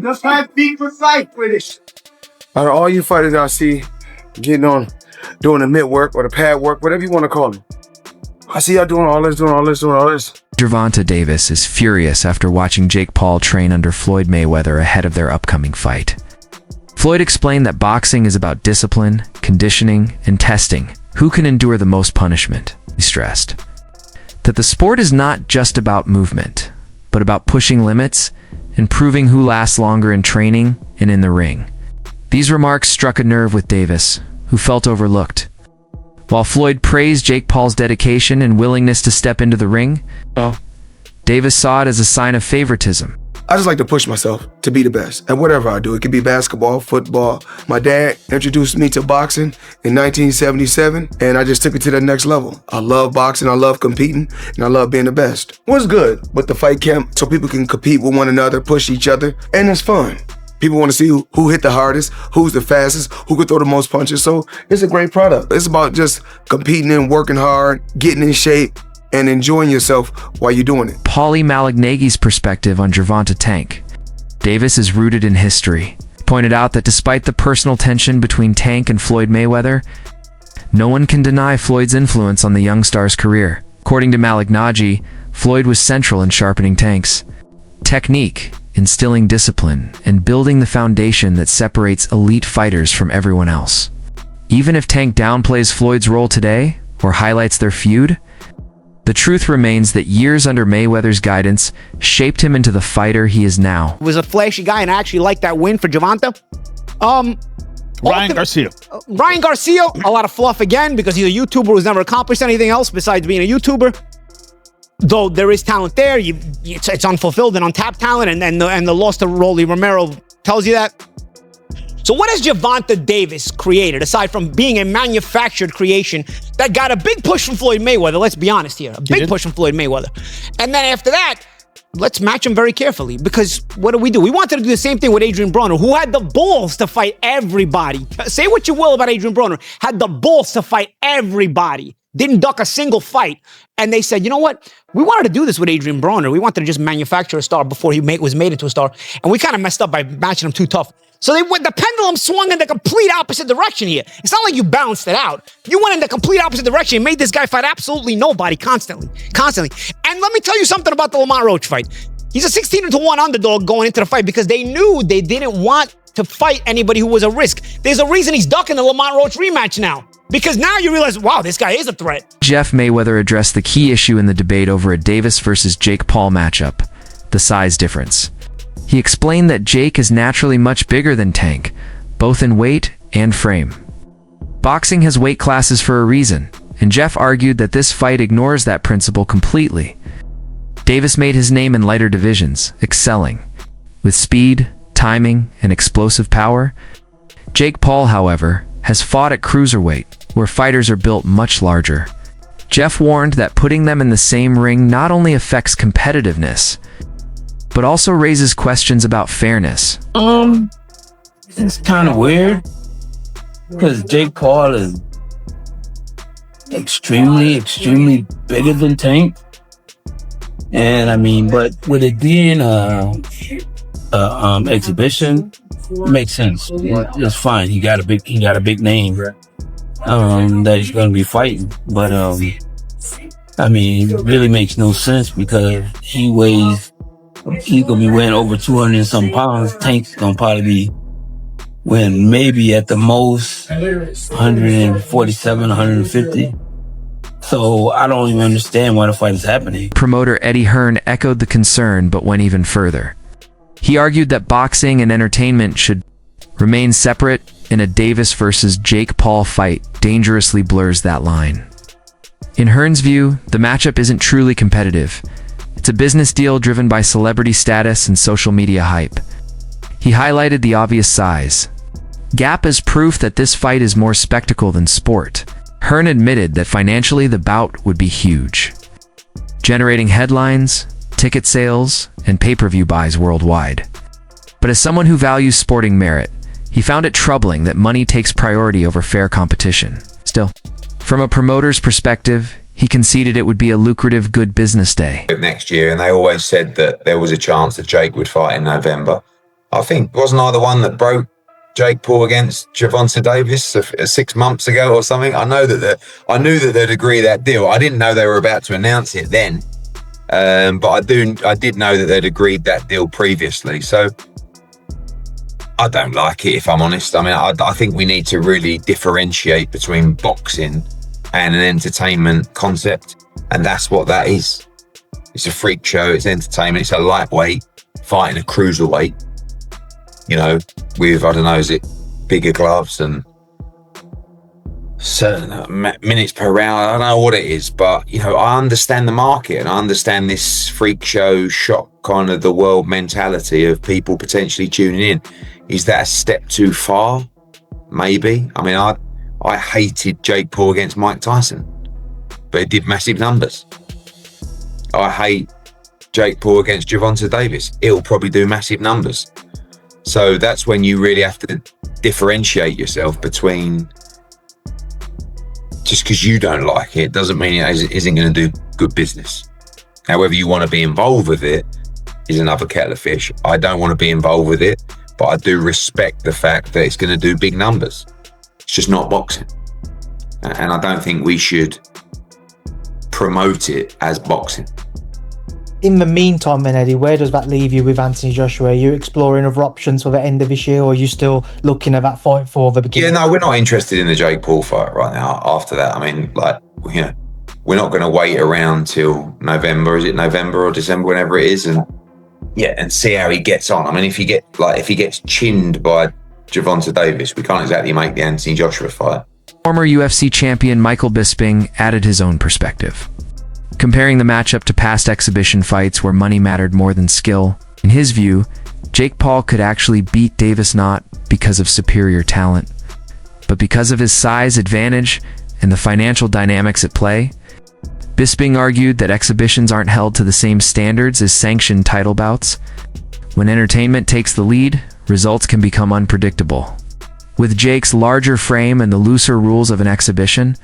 Just like beat for fight, British. Out of all you fighters I see getting on, doing the mid work or the pad work, whatever you want to call it, I see y'all doing all this. Gervonta Davis is furious after watching Jake Paul train under Floyd Mayweather ahead of their upcoming fight. Floyd explained that boxing is about discipline, conditioning, and testing who can endure the most punishment. He stressed that the sport is not just about movement, but about pushing limits and proving who lasts longer in training and in the ring. These remarks struck a nerve with Davis, who felt overlooked. While Floyd praised Jake Paul's dedication and willingness to step into the ring, Davis saw it as a sign of favoritism. I just like to push myself to be the best at whatever I do. It could be basketball, football. My dad introduced me to boxing in 1977, and I just took it to the next level. I love boxing, I love competing, and I love being the best. What's good with the fight camp so people can compete with one another, push each other, and it's fun. People want to see who hit the hardest, who's the fastest, who could throw the most punches. So it's a great product. It's about just competing and working hard, getting in shape, and enjoying yourself while you're doing it. Paulie Malignaggi's perspective on Gervonta Tank. Davis is rooted in history. He pointed out that despite the personal tension between Tank and Floyd Mayweather, no one can deny Floyd's influence on the young star's career. According to Malignaggi, Floyd was central in sharpening Tank's technique, instilling discipline, and building the foundation that separates elite fighters from everyone else. Even if Tank downplays Floyd's role today or highlights their feud, the truth remains that years under Mayweather's guidance shaped him into the fighter he is now. Was a flashy guy, and I actually like that win for Gervonta. Ryan Garcia. Ryan Garcia, a lot of fluff again because he's a YouTuber who's never accomplished anything else besides being a YouTuber. Though there is talent there, it's unfulfilled and untapped talent, and the loss to Rolly Romero tells you that. So what has Gervonta Davis created, aside from being a manufactured creation that got a big push from Floyd Mayweather? Let's be honest here. A big push from Floyd Mayweather. And then after that, let's match him very carefully. Because what do? We wanted to do the same thing with Adrian Broner, who had the balls to fight everybody. Say what you will about Adrian Broner. Had the balls to fight everybody. Didn't duck a single fight. And they said, you know what? We wanted to do this with Adrian Broner. We wanted to just manufacture a star before he was made into a star. And we kind of messed up by matching him too tough. So the pendulum swung in the complete opposite direction here. It's not like you balanced it out. You went in the complete opposite direction and made this guy fight absolutely nobody constantly. And let me tell you something about the Lamont Roach fight. He's a 16-1 underdog going into the fight because they knew they didn't want to fight anybody who was a risk. There's a reason he's ducking the Lamont Roach rematch now. Because now you realize, wow, this guy is a threat. Jeff Mayweather addressed the key issue in the debate over a Davis versus Jake Paul matchup, the size difference. He explained that Jake is naturally much bigger than Tank, both in weight and frame. Boxing has weight classes for a reason, and Jeff argued that this fight ignores that principle completely. Davis made his name in lighter divisions, excelling with speed, timing, and explosive power. Jake Paul, however, has fought at cruiserweight, where fighters are built much larger. Jeff warned that putting them in the same ring not only affects competitiveness, but also raises questions about fairness. It's kind of weird, because Jake Paul is extremely bigger than Tank. And I mean, but with it being exhibition, it makes sense. It's fine. He got a big name that he's gonna be fighting. But I mean, it really makes no sense because he's gonna be weighing over 200 and some pounds. Tank's gonna probably be weighing maybe at the most 147, 150. So I don't even understand why the fight is happening. Promoter Eddie Hearn echoed the concern but went even further. He argued that boxing and entertainment should remain separate, and a Davis versus Jake Paul fight dangerously blurs that line. In Hearn's view, the matchup isn't truly competitive. It's a business deal driven by celebrity status and social media hype. He highlighted the obvious size gap as proof that this fight is more spectacle than sport. Hearn admitted that financially the bout would be huge, generating headlines, ticket sales, and pay-per-view buys worldwide. But as someone who values sporting merit, he found it troubling that money takes priority over fair competition. Still, from a promoter's perspective, he conceded it would be a lucrative good business day. Next year, and they always said that there was a chance that Jake would fight in November. I think, wasn't I the one that broke Jake Paul against Gervonta Davis 6 months ago or something? I knew that they'd agree that deal. I didn't know they were about to announce it then, but I did know that they'd agreed that deal previously. So I don't like it, if I'm honest. I mean, I think we need to really differentiate between boxing and an entertainment concept, and that's what that is. It's a freak show, it's entertainment, it's a lightweight fighting a cruiserweight, you know, with, I don't know, is it bigger gloves and certain minutes per round? I don't know what it is, but, you know, I understand the market and I understand this freak show shock kind of the world mentality of people potentially tuning in. Is that a step too far? Maybe. I mean, I hated Jake Paul against Mike Tyson, but it did massive numbers. I hate Jake Paul against Gervonta Davis. It'll probably do massive numbers. So that's when you really have to differentiate yourself between, just because you don't like it doesn't mean it isn't going to do good business. However you want to be involved with it is another kettle of fish. I don't want to be involved with it, but I do respect the fact that it's going to do big numbers. It's just not boxing. And I don't think we should promote it as boxing. In the meantime, then, Eddie, where does that leave you with Anthony Joshua? Are you exploring other options for the end of this year, or are you still looking at that fight for the beginning? Yeah, no, we're not interested in the Jake Paul fight right now. After that, I mean, like, you know, we're not going to wait around till November. Is it November or December, whenever it is, and see how he gets on. I mean, if he gets chinned by Gervonta Davis, we can't exactly make the Anthony Joshua fight. Former UFC champion Michael Bisping added his own perspective, comparing the matchup to past exhibition fights where money mattered more than skill. In his view, Jake Paul could actually beat Davis not because of superior talent, but because of his size advantage and the financial dynamics at play. Bisping argued that exhibitions aren't held to the same standards as sanctioned title bouts. When entertainment takes the lead, results can become unpredictable. With Jake's larger frame and the looser rules of an exhibition,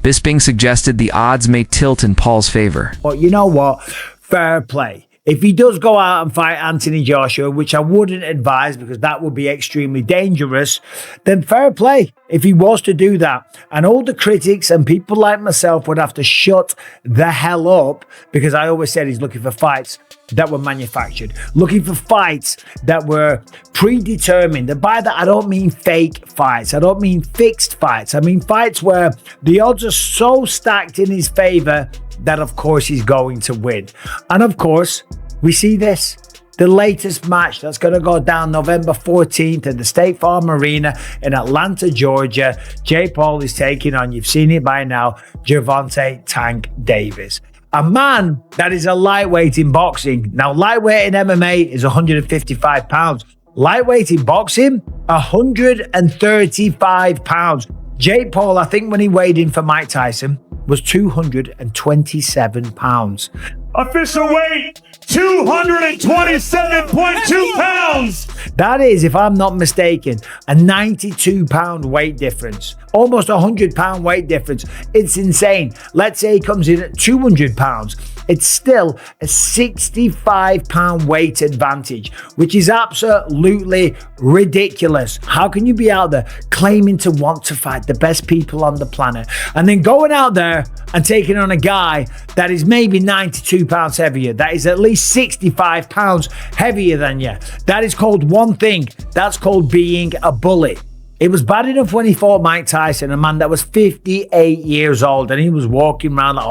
Bisping suggested the odds may tilt in Paul's favor. But you know what? Fair play. If he does go out and fight Anthony Joshua, which I wouldn't advise because that would be extremely dangerous, then fair play if he was to do that. And all the critics and people like myself would have to shut the hell up, because I always said he's looking for fights that were manufactured, looking for fights that were predetermined. And by that, I don't mean fake fights. I don't mean fixed fights. I mean fights where the odds are so stacked in his favor that of course he's going to win. And of course, we see this. The latest match that's going to go down November 14th at the State Farm Arena in Atlanta, Georgia. Jake Paul is taking on, you've seen it by now, Gervonta Tank Davis. A man that is a lightweight in boxing. Now, lightweight in MMA is 155 pounds. Lightweight in boxing, 135 pounds. Jake Paul, I think when he weighed in for Mike Tyson, was 227 pounds. Official weight, 227.2 pounds. That is, if I'm not mistaken, a 92 pound weight difference. Almost a 100 pound weight difference. It's insane. Let's say he comes in at 200 pounds. It's still a 65 pound weight advantage, which is absolutely ridiculous. How can you be out there claiming to want to fight the best people on the planet and then going out there and taking on a guy that is maybe 92 pounds heavier, that is at least 65 pounds heavier than you? That is called one thing. That's called being a bully. It was bad enough when he fought Mike Tyson, a man that was 58 years old, and he was walking around like,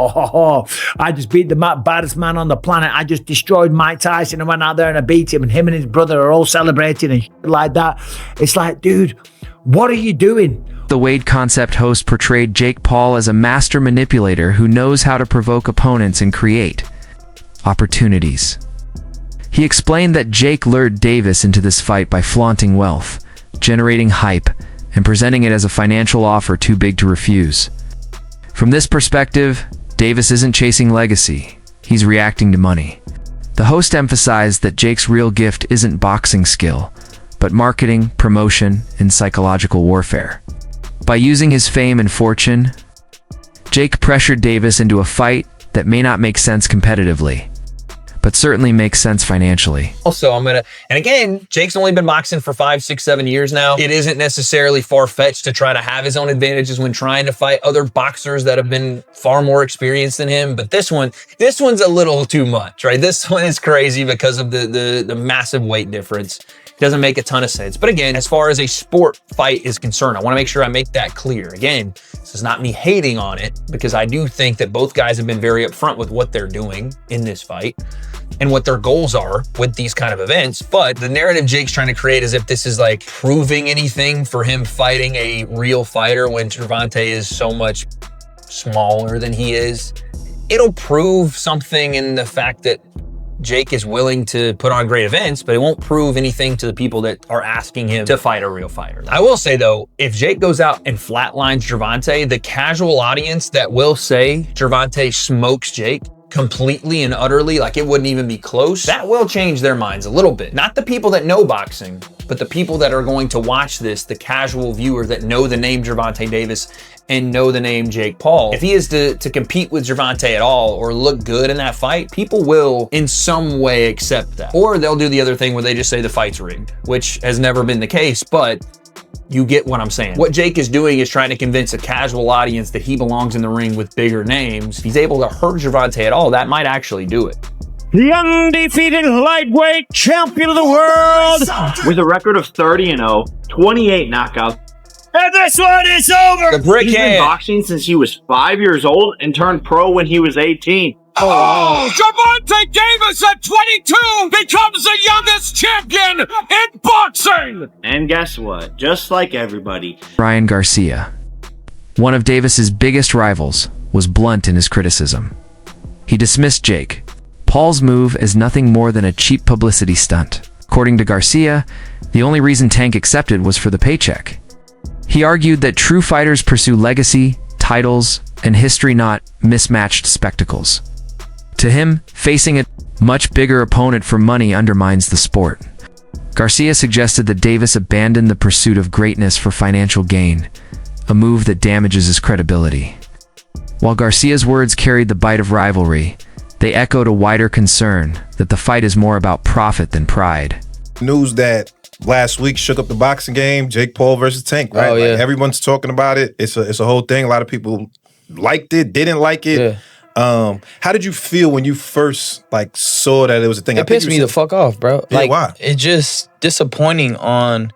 I just beat the baddest man on the planet. I just destroyed Mike Tyson and went out there and I beat him, and him and his brother are all celebrating and shit like that. It's like, dude, what are you doing? The Wade Concept host portrayed Jake Paul as a master manipulator who knows how to provoke opponents and create opportunities. He explained that Jake lured Davis into this fight by flaunting wealth, generating hype, and presenting it as a financial offer too big to refuse. From this perspective, Davis isn't chasing legacy, he's reacting to money. The host emphasized that Jake's real gift isn't boxing skill, but marketing, promotion, and psychological warfare. By using his fame and fortune, Jake pressured Davis into a fight that may not make sense competitively, but certainly makes sense financially. Also, and again, Jake's only been boxing for 5, 6, 7 years now. It isn't necessarily far-fetched to try to have his own advantages when trying to fight other boxers that have been far more experienced than him. But this one's a little too much, right? This one is crazy because of the massive weight difference. Doesn't make a ton of sense. But again, as far as a sport fight is concerned, I want to make sure I make that clear. Again, this is not me hating on it, because I do think that both guys have been very upfront with what they're doing in this fight and what their goals are with these kind of events. But the narrative Jake's trying to create as if this is like proving anything for him fighting a real fighter when Gervonta is so much smaller than he is. It'll prove something in the fact that Jake is willing to put on great events, but it won't prove anything to the people that are asking him to fight a real fighter. I will say though, if Jake goes out and flatlines Gervonta, the casual audience that will say Gervonta smokes Jake completely and utterly, like it wouldn't even be close, that will change their minds a little bit. Not the people that know boxing, but the people that are going to watch this, the casual viewer that know the name Gervonta Davis and know the name Jake Paul. If he is to compete with Gervonta at all or look good in that fight, people will in some way accept that. Or they'll do the other thing where they just say the fight's rigged, which has never been the case, but you get what I'm saying. What Jake is doing is trying to convince a casual audience that he belongs in the ring with bigger names. If he's able to hurt Gervonta at all, that might actually do it. The undefeated lightweight champion of the world with a record of 30-0, 28 knockouts. And this one is over. The brick He's been boxing since he was 5 years old and turned pro when he was 18. Gervonta Davis at 22 becomes the youngest champion in boxing. And guess what? Just like everybody, Ryan Garcia, one of Davis's biggest rivals, was blunt in his criticism. He dismissed Jake Paul's move as nothing more than a cheap publicity stunt. According to Garcia, the only reason Tank accepted was for the paycheck. He argued that true fighters pursue legacy, titles, and history, not mismatched spectacles. To him, facing a much bigger opponent for money undermines the sport. Garcia suggested that Davis abandon the pursuit of greatness for financial gain, a move that damages his credibility. While Garcia's words carried the bite of rivalry, they echoed a wider concern that the fight is more about profit than pride. News that last week shook up the boxing game, Jake Paul versus Tank, right? Oh, yeah. Like everyone's talking about it. It's a whole thing. A lot of people liked it, didn't like it. Yeah. How did you feel when you first saw that it was a thing? It pissed me the fuck off, bro. Yeah, why? It's just disappointing on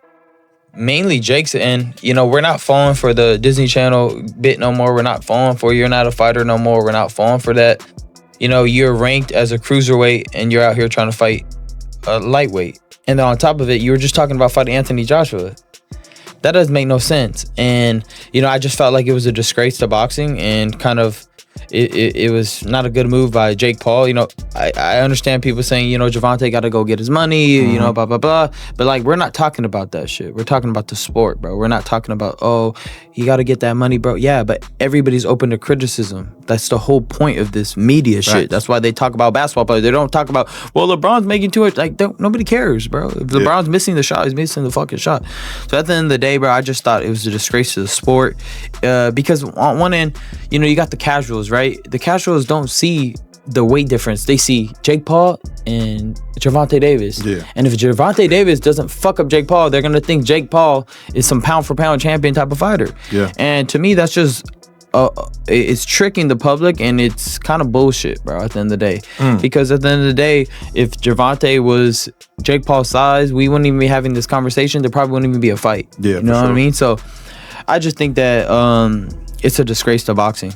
mainly Jake's end. You know, we're not falling for the Disney Channel bit no more. We're not falling for you're not a fighter no more. We're not falling for that. You know, you're ranked as a cruiserweight and you're out here trying to fight a lightweight. And then on top of it, you were just talking about fighting Anthony Joshua. That doesn't make no sense. And, you know, I just felt like it was a disgrace to boxing and kind of it was not a good move by Jake Paul. You know, I understand people saying, you know, Gervonta got to go get his money, you know, blah, blah, blah. But, like, we're not talking about that shit. We're talking about the sport, bro. We're not talking about, oh, you got to get that money, bro. Yeah, but everybody's open to criticism. That's the whole point of this media shit. Right. That's why they talk about basketball players. They don't talk about, well, LeBron's making too much. Like, nobody cares, bro. If LeBron's missing the shot, he's missing the fucking shot. So at the end of the day, bro, I just thought it was a disgrace to the sport. Because on one end, you know, you got the casuals, right? The casuals don't see the weight difference. They see Jake Paul and Gervonta Davis. Yeah. And if Gervonta Davis doesn't fuck up Jake Paul, they're going to think Jake Paul is some pound-for-pound champion type of fighter. Yeah. And to me, that's just... it's tricking the public, and it's kind of bullshit, bro, at the end of the day. Because at the end of the day, if Gervonta was Jake Paul's size, we wouldn't even be having this conversation. There probably wouldn't even be a fight. Yeah, you know what I mean? So I just think that it's a disgrace to boxing.